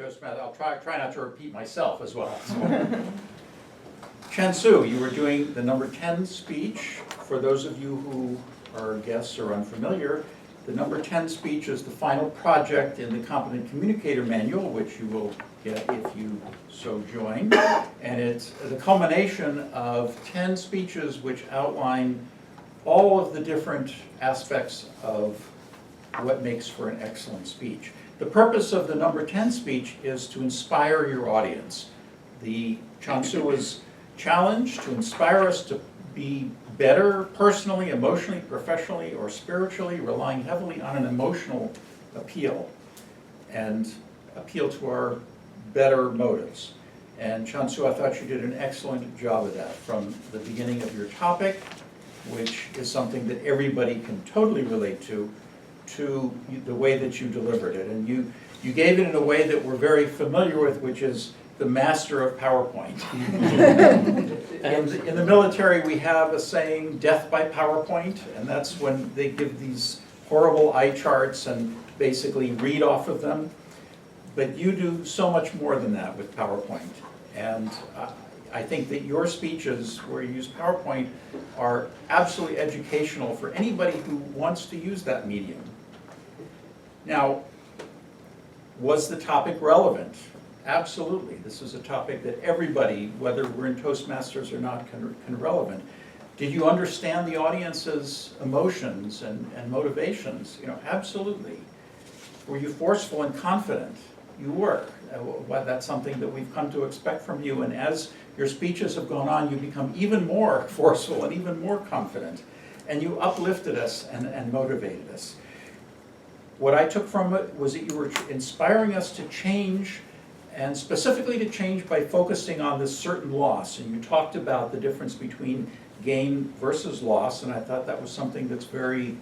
Toastmaster. I'll try not to repeat myself as well. So. Chansu, you were doing the number 10 speech. For those of you who are guests or unfamiliar, the number 10 speech is the final project in the Competent Communicator Manual, which you will get if you so join. And it's the culmination of 10 speeches which outline all of the different aspects of what makes for an excellent speech. The purpose of the number 10 speech is to inspire your audience. The Chansu was challenged to inspire us to be better personally, emotionally, professionally, or spiritually, relying heavily on an emotional appeal and appeal to our better motives. And Chansu, I thought you did an excellent job of that from the beginning of your topic, which is something that everybody can totally relate to the way that you delivered it. And you gave it in a way that we're very familiar with, which is the master of PowerPoint. And in the military, we have a saying, death by PowerPoint, and that's when they give these horrible eye charts and basically read off of them. But you do so much more than that with PowerPoint. And I think that your speeches where you use PowerPoint are absolutely educational for anybody who wants to use that medium. Now, was the topic relevant? Absolutely. This is a topic that everybody, whether we're in Toastmasters or not, can relevant. Did you understand the audience's emotions and motivations? You know, absolutely. Were you forceful and confident? You were. Well, that's something that we've come to expect from you, and as your speeches have gone on, you become even more forceful and even more confident, and you uplifted us and motivated us. What I took from it was that you were inspiring us to change, and specifically to change by focusing on this certain loss, and you talked about the difference between gain versus loss, and I thought that was something that's very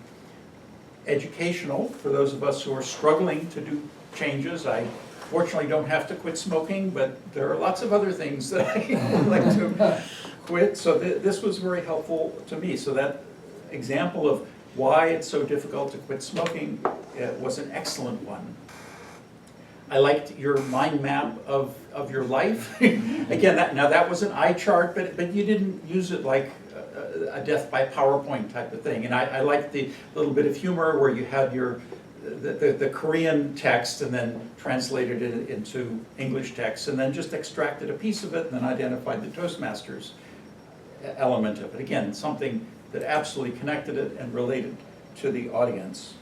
educational for those of us who are struggling to do changes. I fortunately don't have to quit smoking, but there are lots of other things that I would like to quit, so this was very helpful to me. So that example of why it's so difficult to quit smoking was an excellent one. I liked your mind map of your life. Again, that was an eye chart, but you didn't use it like a death by PowerPoint type of thing. And I liked the little bit of humor where you had the Korean text and then translated it into English text and then just extracted a piece of it and then identified the Toastmasters element of it. Again, something that absolutely connected it and related to the audience.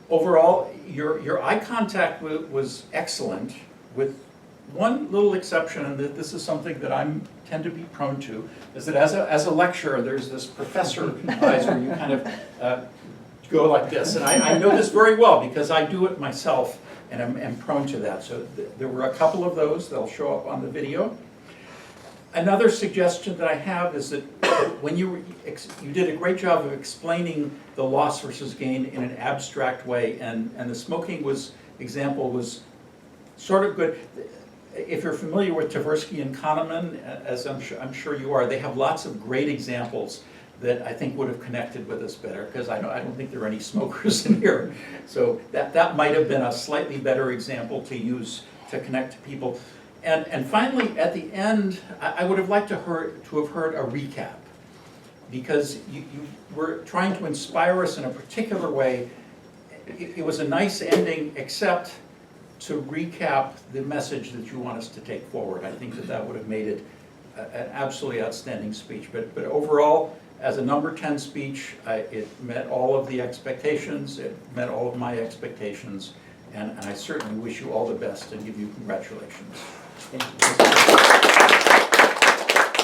Overall, your eye contact was excellent, with one little exception, and this is something that I tend to be prone to, is that as a lecturer, there's this professor eyes where you kind of go like this. And I know this very well because I do it myself and am prone to that. So there were a couple of those. They'll show up on the video. Another suggestion that I have is that when you did a great job of explaining the loss versus gain in an abstract way, and the smoking example was sort of good. If you're familiar with Tversky and Kahneman, as I'm sure you are, they have lots of great examples that I think would have connected with us better, because I don't think there are any smokers in here. So that might have been a slightly better example to use to connect to people. And finally, at the end, I would have liked to have heard a recap, because you were trying to inspire us in a particular way. It was a nice ending, except to recap the message that you want us to take forward. I think that would have made it an absolutely outstanding speech. But overall, as a number 10 speech, it met all of the expectations, it met all of my expectations, and I certainly wish you all the best and give you congratulations. Thank you.